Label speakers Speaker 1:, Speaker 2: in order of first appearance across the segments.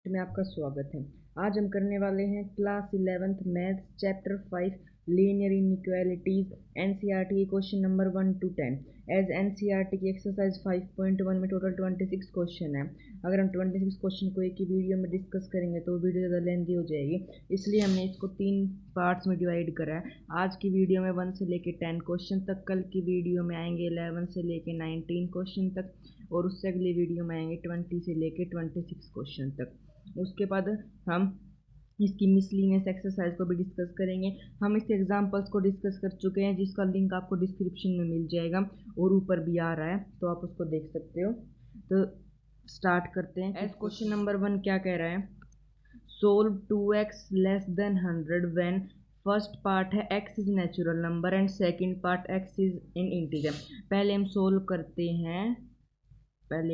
Speaker 1: में आपका स्वागत है। आज हम करने वाले हैं class 11th math chapter 5 linear inequalities NCERT question number 1 to 10। As NCERT की एक्सरसाइज 5.1 में टोटल 26 क्वेश्चन है। अगर हम 26 क्वेश्चन को एक ही वीडियो में डिस्कस करेंगे तो वीडियो ज़्यादा लेंथी हो जाएगी, इसलिए हमने इसको 3 पार्ट्स में डिवाइड करा है। आज की वीडियो में 1 से लेके 10 क्वेश्चन तक, कल की वीडियो में आएंगे 11 से लेके 19 क्वेश्चन तक, और उससे अगली वीडियो में आएंगे 20 से लेके 26 क्वेश्चन तक। उसके बाद हम इसकी मिसलिनियस एक्सरसाइज को भी डिस्कस करेंगे। हम इसके एग्जांपल्स को डिस्कस कर चुके हैं, जिसका लिंक आपको डिस्क्रिप्शन में मिल जाएगा और ऊपर भी आ रहा है, तो आप उसको देख सकते हो। तो स्टार्ट करते हैं। एज क्वेश्चन नंबर 1 क्या कह रहा है, solve 2x less than 100 when first part है x is natural number and second part x is in integer. पहले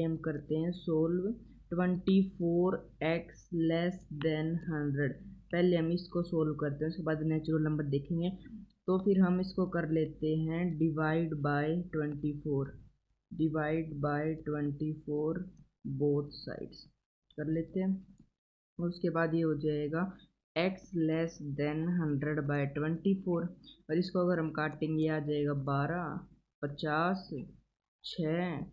Speaker 1: हम करते हैं सोल्व 24x लेस देन 100। पहले हम इसको सोल्व करते हैं, उसके बाद नेचुरल नंबर देखेंगे। तो फिर हम इसको कर लेते हैं डिवाइड बाय 24 बोथ साइड्स कर लेते हैं। उसके बाद ये हो जाएगा x लेस देन 100 बाय 24, और इसको अगर हम काटेंगे आ जाएगा 12, 50, 6,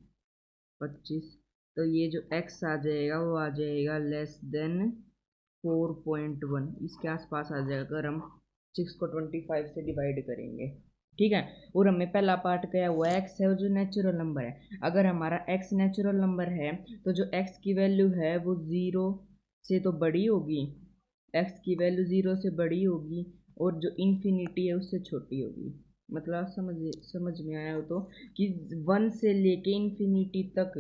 Speaker 1: 25। तो ये जो x आ जाएगा वो आ जाएगा लेस देन 4.1, इसके आसपास आ जाएगा अगर हम 6 को 25 से डिवाइड करेंगे। ठीक है, और हमें पहला पार्ट क्या हुआ है, x है, वो जो नेचुरल नंबर है। अगर हमारा x नेचुरल नंबर है तो जो x की वैल्यू है वो 0 से तो बड़ी होगी, x की वैल्यू 0 से बड़ी होगी, और जो इन्फिनिटी है उससे छोटी होगी। मतलब समझ में आया हो तो, कि 1 से लेके इन्फिनिटी तक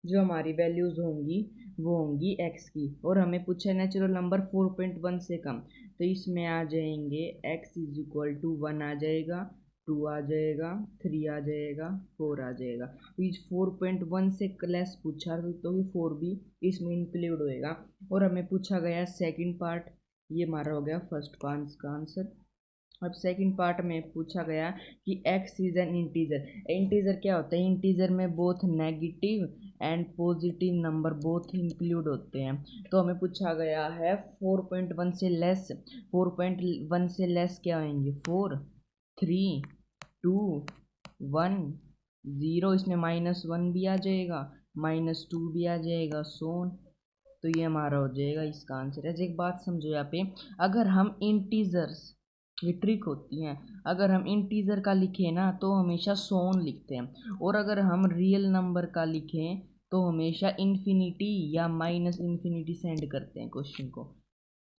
Speaker 1: जो हमारी वैल्यूज़ होंगी वो होंगी x की। और हमें पूछा है नेचुरल नंबर 4.1 से कम, तो इसमें आ जाएंगे x इज इक्वल टू 1 आ जाएगा, 2 आ जाएगा, 3 आ जाएगा, 4 आ जाएगा। तो इस 4.1 से लेस पूछा तो ये 4 भी इसमें इंक्लूड होएगा। और हमें पूछा गया सेकंड पार्ट, ये हमारा हो गया फर्स्ट पार्ट का आंसर। अब सेकंड पार्ट में पूछा गया कि x is an integer. Integer क्या होता है, इंटीजर में both negative and positive number both include होते हैं। तो हमें पूछा गया है 4.1 से लेस, 4.1 से लेस क्या आएंगे, 4, 3, 2, 1, 0, इसमें -1 भी आ जाएगा, -2 भी आ जाएगा, सोन। तो ये हमारा हो जाएगा इसका आंसर। ऐसे एक बात समझो यहाँ पे, अगर हम इंटीजर्स, ये ट्रिक होती है, अगर हम इंटीजर का लिखें ना तो हमेशा सोन लिखते हैं, और अगर हम रियल नंबर का लिखें तो हमेशा इन्फिनिटी या माइनस इन्फिनिटी सेंड करते हैं क्वेश्चन को।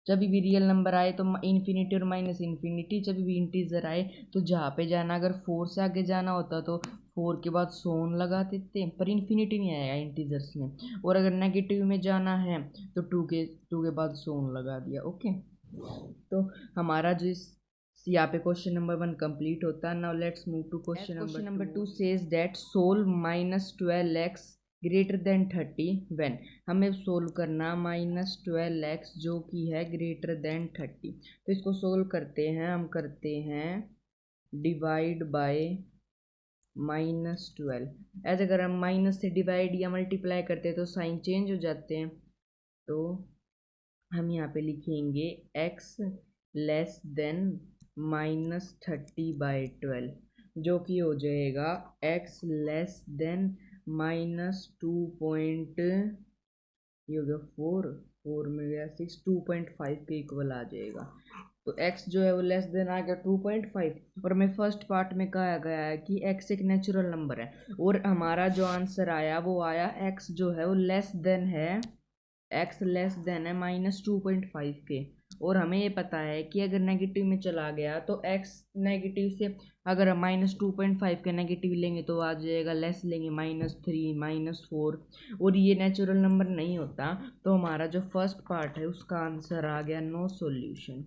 Speaker 1: जब भी रियल नंबर आए तो इन्फिनिटी और माइनस इन्फिनिटी, जब भी इंटीजर आए तो जहाँ पे जाना, अगर 4 से आगे जाना होता तो 4 के बाद सोन लगा देते, पर इन्फिनिटी नहीं आएगा इंटीजर्स में। और अगर नेगेटिव में जाना है तो 2 के बाद सोन लगा दिया। ओके, तो हमारा जो इस यहाँ पे क्वेश्चन नंबर 1 कंप्लीट होता है। Now let's move to question number 2 says that solve -12x greater than 30 when. हमें सोल्व करना -12x जो कि है ग्रेटर देन 30। तो इसको सोल्व करते हैं, हम करते हैं डिवाइड बाय -12। ऐसे अगर हम माइनस से डिवाइड या मल्टीप्लाई करते हैं तो साइन चेंज हो जाते हैं। तो हम यहाँ पे लिखेंगे x लेस देन -30/12, जो कि हो जाएगा x लेस देन -2. ये हो गया 4 में गया 6, 2.5 के इक्वल आ जाएगा। तो x जो है वो लेस देन आ गया 2.5, और हमें फर्स्ट पार्ट में कहा गया है कि x एक नेचुरल नंबर है, और हमारा जो आंसर आया वो आया x जो है वो लेस देन है, x लेस देन है -2.5 के। और हमें ये पता है कि अगर नेगेटिव में चला गया तो x नेगेटिव से, अगर हम -2.5 के नेगेटिव लेंगे तो आ जाएगा, लेस लेंगे -3, -4, और ये नेचुरल नंबर नहीं होता। तो हमारा जो फर्स्ट पार्ट है उसका आंसर आ गया नो सॉल्यूशन।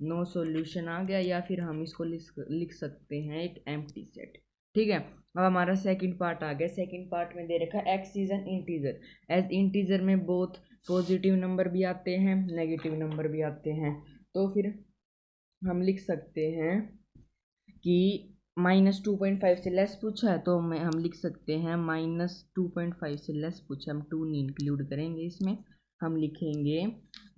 Speaker 1: नो सॉल्यूशन आ गया, या फिर हम इसको लिख सकते हैं एक एम्प्टी सेट। ठीक है, अब हमारा सेकंड पार्ट आ गया। सेकंड पार्ट में दे रखा है x is an integer. As integer में बोथ पॉजिटिव नंबर भी आते हैं, नेगेटिव नंबर भी आते हैं। तो फिर हम लिख सकते हैं कि -2.5 से लेस पूछा है तो हम लिख सकते हैं -2.5 से लेस पूछा, हम 2 नहीं इंक्लूड करेंगे इसमें। हम लिखेंगे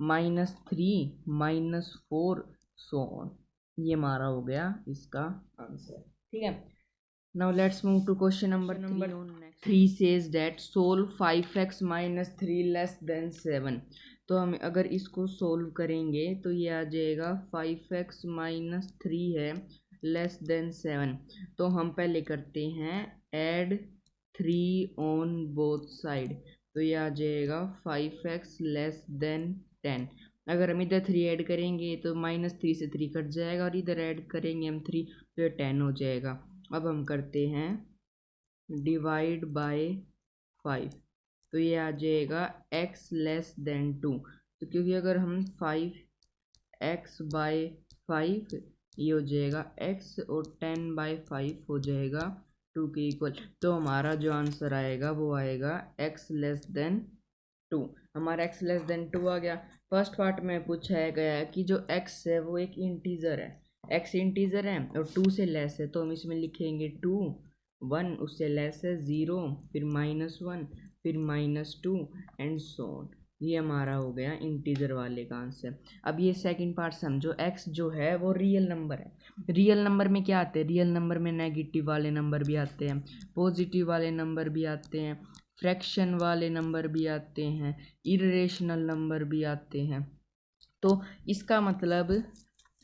Speaker 1: -3 -4 सो ऑन। ये हमारा हो गया इसका आंसर। ठीक है, now let's move to question number 3 says that solve 5x - 3 less than 7। तो हम अगर इसको सोल्व करेंगे तो ये आ जाएगा 5x - 3 है लेस देन 7। तो हम पहले करते हैं ऐड 3 ऑन बोथ साइड। तो ये आ जाएगा 5x लेस देन 10। अगर हम इधर 3 ऐड करेंगे तो -3 से 3 कट जाएगा और इधर ऐड करेंगे हम 3 तो ये 10 हो जाएगा। अब हम करते हैं डिवाइड बाय 5। तो ये आ जाएगा x लेस देन 2। तो क्योंकि अगर हम 5x बाय 5 ये हो जाएगा x और 10 बाय 5 हो जाएगा 2 के इक्वल। तो हमारा जो आंसर आएगा वो आएगा x लेस देन 2। हमारा x लेस देन 2 आ गया। फर्स्ट पार्ट में पूछा गया है कि जो x है वो एक इंटीजर है, x इंटीजर है और 2 से लेस है। तो हम इसमें लिखेंगे 2, 1 उससे लेस है 0, फिर -1, फिर -2 एंड सो ऑन। ये हमारा हो गया इंटीजर वाले का आंसर। अब ये सेकंड पार्ट समझो, x जो है वो रियल नंबर है। रियल नंबर में क्या आते हैं? रियल नंबर में नेगेटिव वाले नंबर भी आते हैं, पॉजिटिव वाले नंबर भी आते हैं, फ्रैक्शन वाले नंबर भी आते हैं, इरेशनल नंबर भी आते हैं। तो इसका मतलब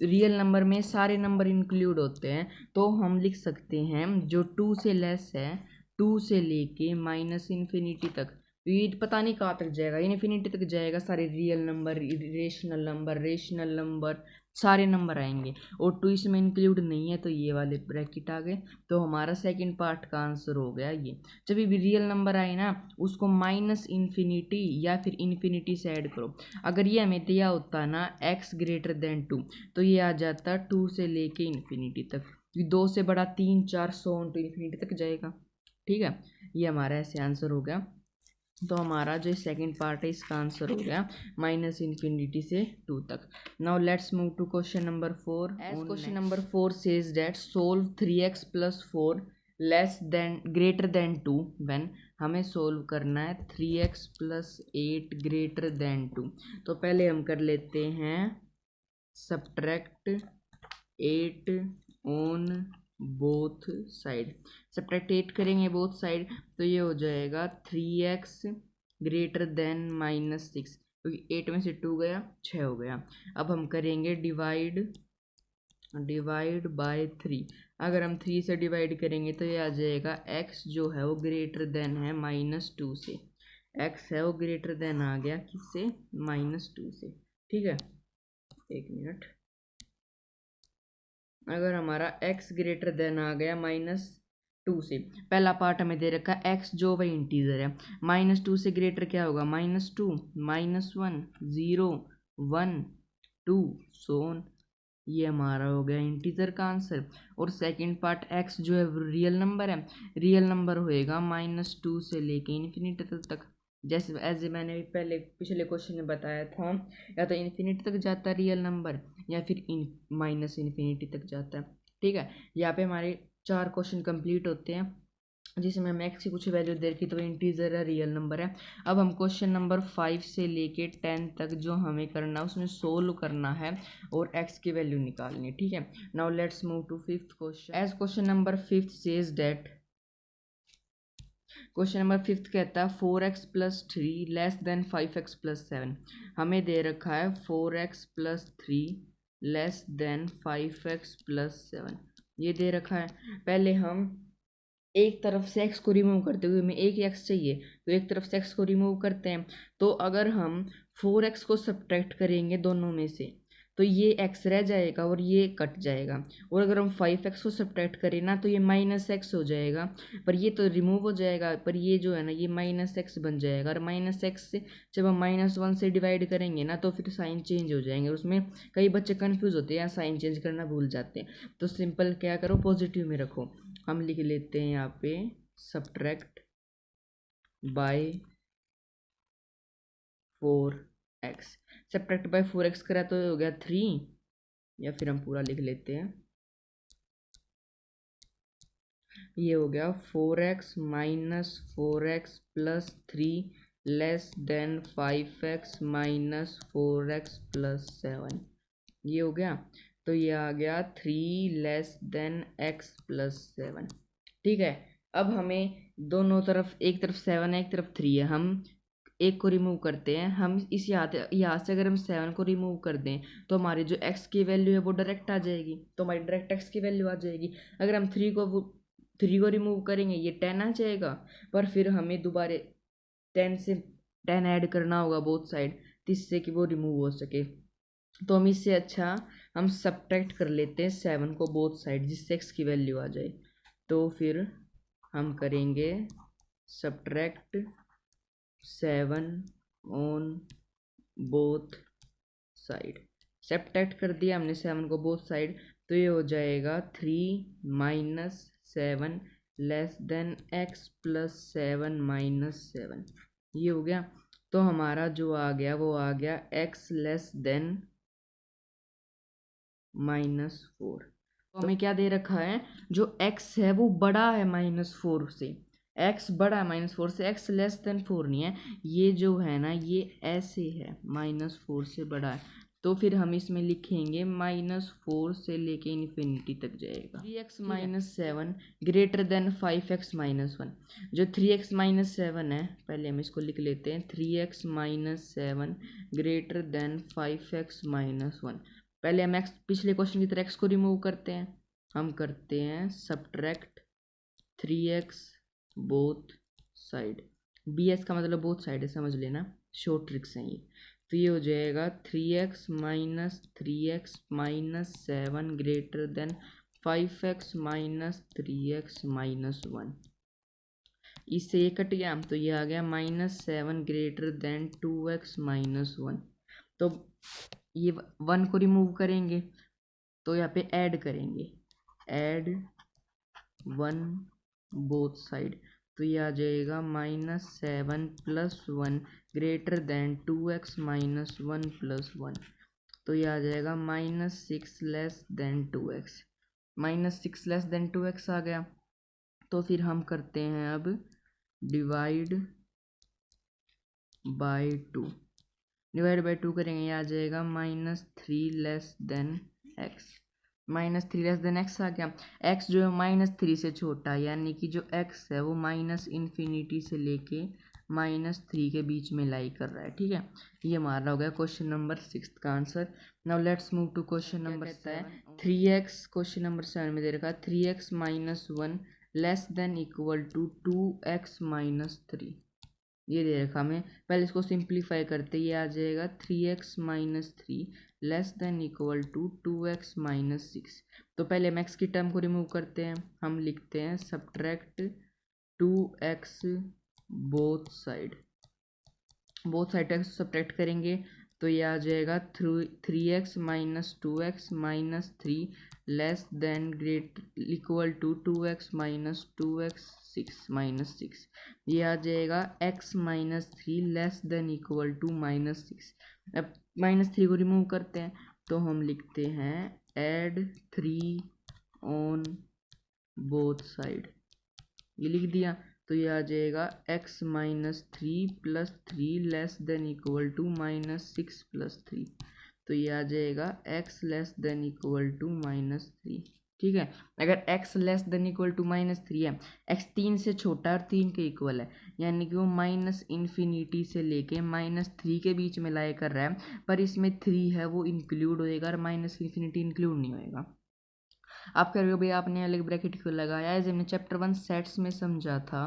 Speaker 1: रियल नंबर में सारे नंबर इंक्लूड होते हैं। तो हम लिख सकते हैं जो 2 से लेस है, 2 से लेके -इन्फिनिटी तक, ये पता नहीं कहाँ तक जाएगा, इन्फिनिटी तक जाएगा। सारे रियल नंबर, रेशनल नंबर सारे नंबर आएंगे और 2 इसमें इंक्लूड नहीं है तो ये वाले ब्रैकेट आ गए। तो हमारा सेकंड पार्ट का आंसर हो गया ये। जब भी रियल नंबर आए ना उसको -इन्फिनिटी या फिर इन्फिनिटी से ऐड करो। अगर ये हमें दिया होता ना x ग्रेटर देन 2 तो ये आ जाता 2 से लेके इन्फिनिटी तक। 2 से बड़ा 3 4 100 तो इन्फिनिटी तक जाएगा। ठीक है, ये हमारा ऐसे आंसर हो गया। तो हमारा जो सेकंड पार्ट है इसका आंसर हो गया -इन्फिनिटी से 2 तक। Now let's move to question number 4। As question number 4 says that solve 3x + 4 less than greater than 2 when. हमें सोल्व करना है 3x + 8 ग्रेटर देन 2। तो पहले हम कर लेते हैं subtract 8 on both side. Subtract 8 करेंगे बोथ साइड तो ये हो जाएगा 3x ग्रेटर देन -6, क्योंकि 8 में से 2 गया 6 हो गया। अब हम करेंगे डिवाइड बाय 3। अगर हम 3 से डिवाइड करेंगे तो ये आ जाएगा x जो है वो ग्रेटर देन है -2 से। x है वो ग्रेटर देन आ गया किससे? -2 से। ठीक है, एक मिनट। अगर हमारा x ग्रेटर देन आ गया -2 से, पहला पार्ट हमें दे रखा है x जो वही इंटीजर है। -2 से ग्रेटर क्या होगा? -2, -1, 0, 1, 2 सो ऑन। ये हमारा हो गया इंटीजर का आंसर। और सेकंड पार्ट x जो है रियल नंबर है, रियल नंबर होएगा -2 से लेके इन्फिनिटी तक। जैसे एज मैंने भी पहले पिछले क्वेश्चन में बताया था, या तो इन्फिनिटी तक जाता है रियल नंबर या फिर -इन्फिनिटी तक जाता है। ठीक है, यहाँ पे हमारे 4 क्वेश्चन कंप्लीट होते हैं जिसमें हम x की कुछ वैल्यू दे रखी तो इंटीजर है, रियल नंबर है। अब हम क्वेश्चन नंबर 5 से लेके 10 तक जो हमें करना है उसमें सोल्व करना है और x की वैल्यू निकालनी है। ठीक है, now let's move to fifth question. As question number 5 says that, question number 5 कहता है 4x + 3 लेस देन 5x + 7। हमें दे रखा है 4x + 3 लेस देन 5x + 7, ये दे रखा है। पहले हम एक तरफ से x को रिमूव करते हुए, हमें एक x चाहिए तो एक तरफ से x को रिमूव करते हैं। तो अगर हम 4x को सब्ट्रैक्ट करेंगे दोनों में से तो ये x रह जाएगा और ये कट जाएगा। और अगर हम 5x को सब्ट्रैक्ट करें ना तो ये -x हो जाएगा, पर ये तो रिमूव हो जाएगा, पर ये जो है ना ये -x बन जाएगा। और -x से जब हम -1 से डिवाइड करेंगे ना तो फिर साइन चेंज हो जाएंगे। उसमें कई बच्चे कन्फ्यूज़ होते हैं, साइन चेंज करना भूल जाते हैं। तो सिंपल क्या करो, पॉजिटिव में रखो। हम लिख लेते हैं यहाँ पे subtract bye 4x। Subtract bye 4x करा तो हो गया 3, या फिर हम पूरा लिख लेते हैं, ये हो गया 4x - 4x + 3 less than 5x minus 4x plus 7, ये हो गया। तो ये आ गया 3 लेस देन x प्लस 7। ठीक है, अब हमें दोनों तरफ, एक तरफ 7 है एक तरफ 3 है, हम एक को रिमूव करते हैं। हम इस यहाँ से अगर हम 7 को रिमूव कर दें तो हमारी जो x की वैल्यू है वो डायरेक्ट आ जाएगी, तो हमारी डायरेक्ट x की वैल्यू आ जाएगी। अगर हम 3 को रिमूव करेंगे ये 10 आ जाएगा, पर फिर हमें दोबारा 10 से 10 ऐड करना होगा बोथ साइड, जिससे कि वो रिमूव हो सके। तो हम इससे अच्छा हम सब्ट्रैक्ट कर लेते हैं 7 को बोथ साइड, जिससे x की वैल्यू आ जाए। तो फिर हम करेंगे subtract 7 on both side. Subtract कर दिया हमने 7 को बोथ साइड, तो ये हो जाएगा 3 minus 7 less than x plus 7 minus 7, ये हो गया। तो हमारा जो आ गया वो आ गया x लेस देन -4। तो हमें क्या दे रखा है, जो x है वो बड़ा है -4 से, x बड़ा है -4 से, x लेस देन 4 नहीं है। ये जो है ना ये ऐसे है, -4 से बड़ा है, तो फिर हम इसमें लिखेंगे -4 से लेके इन्फिनिटी तक जाएगा। 3x minus 7 greater than 5x minus 1। जो 3x माइनस 7 है, पहले हम इसको लिख लेते हैं, 3x minus 7 greater than 5x minus 1। पहले हम x, पिछले क्वेश्चन की तरह x को रिमूव करते हैं। हम करते हैं subtract 3x both side, bs का मतलब बोथ साइड है, समझ लेना, शॉर्ट ट्रिक्स हैं ये। तो ये हो जाएगा 3x minus 3x minus 7 greater than 5x minus 3x minus 1। इससे ये कट गया, तो ये आ गया -7 ग्रेटर देन 2x माइनस 1। तो ये 1 को रिमूव करेंगे तो यहाँ पे ऐड करेंगे, ऐड 1 बोथ साइड, तो ये आ जाएगा -7 plus 1 greater than 2x minus 1 plus 1। तो ये आ जाएगा -6 less then 2x, -6 less then 2x आ गया। तो फिर हम करते हैं अब डिवाइड बाय 2, डिवाइड बाई 2 करेंगे, ये आ जाएगा -3 less than x, -3 less than x आ गया। x जो है -3 से छोटा, यानी कि जो x है वो -इन्फिनिटी से लेके -3 के बीच में लाई कर रहा है। ठीक है, ये हमारा हो गया क्वेश्चन नंबर 6 का answer. Now let's move to question number 7। 3x question number 7 में दे रखा है 3x minus 1 less than equal to 2x minus 3, ये दे रखा हमें। पहले इसको सिंप्लीफाई करते, ये आ जाएगा 3x minus 3 less than equal to 2x minus 6। तो पहले हम x की टर्म को रिमूव करते हैं, हम लिखते हैं subtract 2x both side, both side x subtract करेंगे तो ये आ जाएगा 3x minus 2x minus 3 less than great equal to 2x minus 2x 6 minus 6, ये आ जाएगा x minus 3 less than equal to -6। अब -3 को रिमूव करते हैं तो हम लिखते हैं ऐड 3 ऑन बोथ साइड, ये लिख दिया। तो ये आ जाएगा x minus 3 plus 3 less than equal to -6 plus 3, तो ये आ जाएगा x less than equal to -3। ठीक है, अगर x less than equal to -3 है, x 3 से छोटा और 3 के इक्वल है, यानी कि वो -इन्फिनिटी से लेके -3 के बीच में लाई कर रहा है, पर इसमें 3 है वो इंक्लूड होएगा और -इन्फिनिटी इंक्लूड नहीं होएगा। आप कह रहे हो भाई आपने अलग ब्रैकेट क्यों लगाया, एज हमने चैप्टर 1 सेट्स में समझा था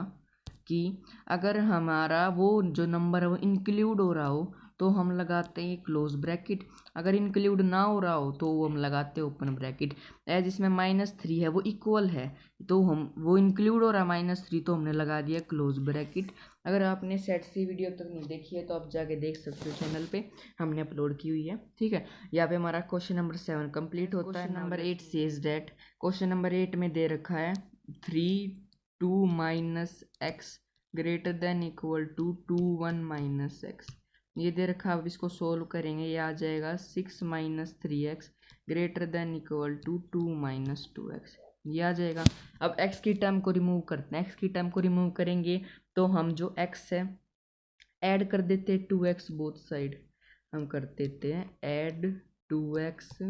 Speaker 1: कि अगर हमारा वो जो नंबर है वो इंक्लूड हो रहा हो तो हम लगाते हैं क्लोज ब्रैकेट, अगर इंक्लूड ना हो रहा हो तो वो हम लगाते हैं ओपन ब्रैकेट। एज इसमें -3 है वो इक्वल है, तो हम वो इंक्लूड हो रहा है -3, तो हमने लगा दिया क्लोज ब्रैकेट। अगर आपने सेट सी वीडियो तक नहीं देखी है तो आप जाके देख सकते हो, चैनल पे हमने अपलोड की हुई है। ठीक है, यहाँ पे हमारा क्वेश्चन नंबर 7 कंप्लीट होता है। Number 8 says that, question number 8 में दे रखा है 3 2 minus x greater than equal to 2 1 minus x, ये दे रखा है। अब इसको सोल्व करेंगे, ये आ जाएगा 6 minus 3x greater than equal to 2 minus 2x, ये आ जाएगा। अब x की टर्म को रिमूव करते हैं, x की टर्म को रिमूव करेंगे तो हम जो x है ऐड कर देते 2x बोथ साइड, हम कर देते हैं add 2x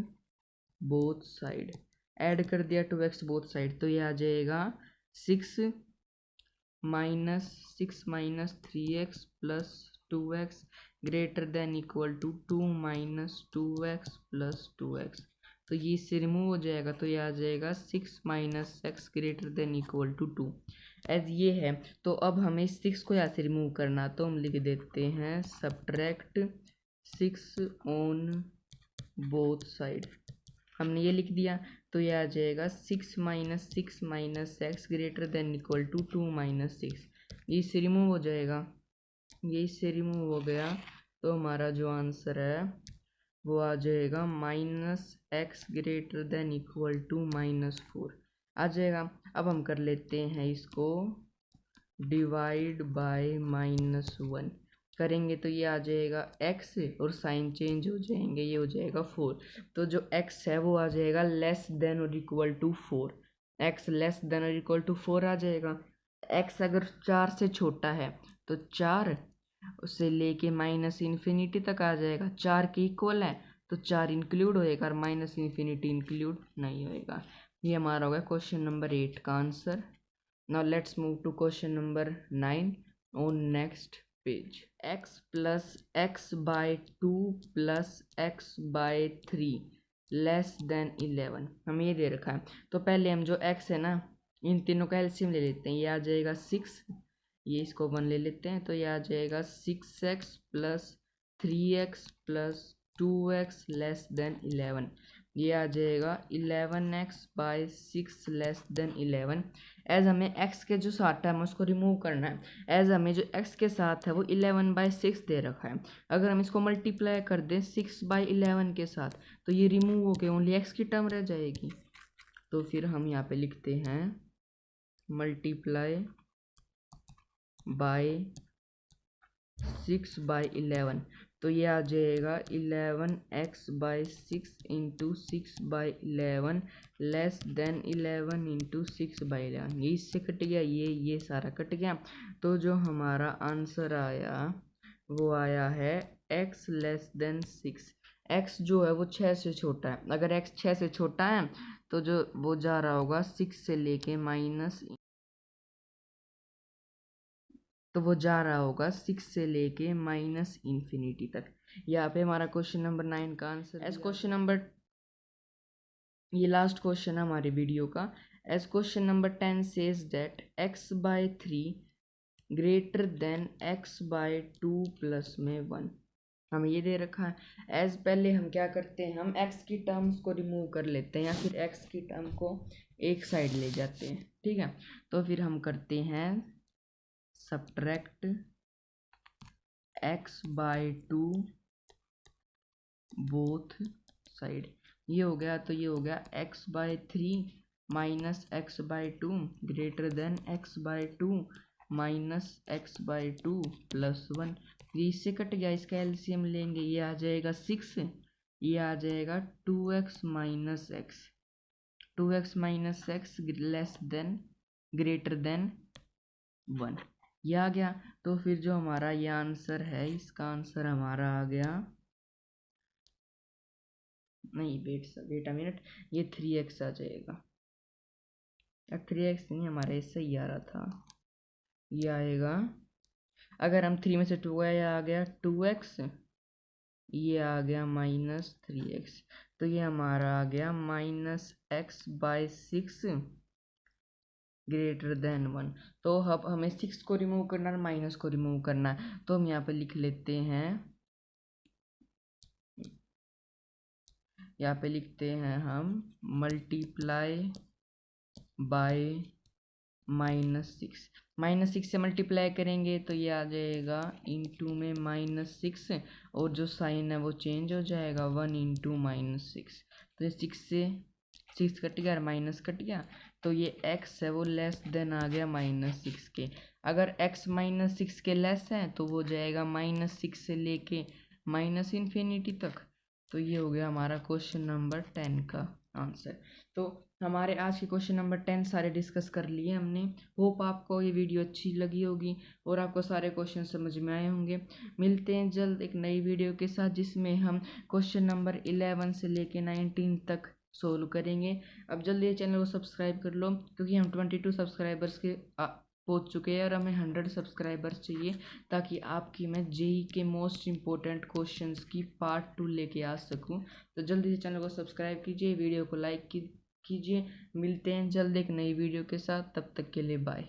Speaker 1: both side. Add कर दिया 2x बोथ साइड, तो ये आ जाएगा 6 minus 3x plus 2x greater than equal to 2 minus 2x plus 2x। तो ये इससे रिमूव हो जाएगा, तो ये आ जाएगा 6 minus x greater than equal to 2 as ये है। तो अब हमें 6 को यहाँ से रिमूव करना, तो हम लिख देते हैं सब्ट्रैक्ट 6 ऑन बोथ साइड। हमने ये लिख दिया, तो ये आ जाएगा 6 minus x greater than equal to 2 minus 6। ये इससे रिमूव हो जाएगा, ये इससे रिमूव हो गया, तो हमारा जो आंसर है वो आ जाएगा minus x greater than equal to -4 आ जाएगा। अब हम कर लेते हैं इसको डिवाइड बाय -1 करेंगे, तो ये आ जाएगा x और साइन चेंज हो जाएंगे, ये हो जाएगा 4। तो जो x है वो आ जाएगा लेस देन और equal to 4, x less than और इक्वल टू 4 आ जाएगा। x अगर 4 से छोटा है तो 4 उससे लेके माइनस इन्फिनिटी तक आ जाएगा, 4 के इक्वल है तो 4 इंक्लूड होएगा और माइनस इन्फिनिटी इंक्लूड नहीं होएगा। ये हमारा होगा क्वेश्चन नंबर 8 का answer. Now let's move to question number 9 on next page. x plus x by 2 plus x by 3 less than 11 हमें ये दे रखा है। तो पहले हम जो x है ना, इन तीनों का एलसीएम ले लेते हैं। ये आ जाएगा 6, ये इसको 1 ले लेते हैं, तो ये आ जाएगा 6x plus 3x plus 2x less than 11। ये आ जाएगा 11x by 6 less than 11। As हमें x के जो साथ है हमें उसको रिमूव करना है, एज हमें जो x के साथ है वो 11/6 दे रखा है। अगर हम इसको मल्टीप्लाई कर दें 6/11 के साथ तो ये रिमूव होके ओनली x की टर्म रह जाएगी। तो फिर हम यहाँ पे लिखते हैं मल्टीप्लाई बाय 6/11, तो ये आ जाएगा 11x/6 into 6/11 less than 11 into 6/11। ये इससे कट गया, ये सारा कट गया। तो जो हमारा आंसर आया वो आया है x लेस देन 6। x जो है वो 6 से छोटा है, अगर x 6 से छोटा है तो जो वो जा रहा होगा 6 से लेके माइनस, तो वो जा रहा होगा 6 से लेके माइनस इन्फिनिटी तक। यहाँ पे हमारा क्वेश्चन नंबर 9 का आंसर। एज क्वेश्चन नंबर, ये लास्ट क्वेश्चन है हमारी वीडियो का। As question number 10 says that x/3 greater than x/2 plus में 1 हमें ये दे रखा है। एज पहले हम क्या करते हैं, हम x की टर्म्स को रिमूव कर लेते हैं या फिर x की टर्म को एक साइड ले जाते हैं, ठीक है। तो फिर हम करते हैं सब्ट्रैक्ट x/2 बोथ साइड। ये हो गया, तो ये हो गया x/3 minus x/2 greater than x/2 minus x/2 plus 1। ये इससे कट गया, इसका एलसीएम लेंगे, ये आ जाएगा 6, ये आ जाएगा 2x minus x, 2x minus x less than greater then 1, ये आ गया। तो फिर जो हमारा ये आंसर है, इसका आंसर हमारा आ गया, नहीं वेट अ मिनट, ये 3x आ जाएगा। 3x नहीं, हमारा ऐसा ही आ रहा था, ये आएगा, अगर हम 3 में से 2 गया, आ गया 2x, ये आ गया -3x, तो ये हमारा आ गया -x/6 ग्रेटर देन 1। तो अब हमें 6 को रिमूव करना है, माइनस को रिमूव करना है, तो हम यहाँ पे लिख लेते हैं, यहाँ पे लिखते हैं हम मल्टीप्लाई बाय -6। -6 से मल्टीप्लाई करेंगे तो ये आ जाएगा इंटू में -6 और जो साइन है वो चेंज हो जाएगा 1 इंटू -6। तो ये 6 से 6 कट गया और माइनस कट गया, तो ये x है वो लेस देन आ गया -6 के। अगर x -6 के लेस है तो वो जाएगा -6 से लेके माइनस इन्फिनिटी तक। तो ये हो गया हमारा क्वेश्चन नंबर 10 का आंसर। तो हमारे आज के क्वेश्चन नंबर 10 सारे डिस्कस कर लिए हमने। होप आपको ये वीडियो अच्छी लगी होगी और आपको सारे क्वेश्चन समझ में आए होंगे। मिलते हैं जल्द एक नई वीडियो के साथ जिसमें हम क्वेश्चन नंबर 11 से लेके 19 तक सोल्व करेंगे। अब जल्दी चैनल को सब्सक्राइब कर लो क्योंकि हम 22 सब्सक्राइबर्स के पहुंच चुके हैं और हमें 100 सब्सक्राइबर्स चाहिए ताकि आपकी मैं जेई के मोस्ट इम्पोर्टेंट क्वेश्चंस की पार्ट 2 लेके आ सकूं। तो जल्दी से चैनल को सब्सक्राइब कीजिए, वीडियो को लाइक कीजिए। मिलते हैं जल्द एक नई वीडियो के साथ, तब तक के लिए बाय।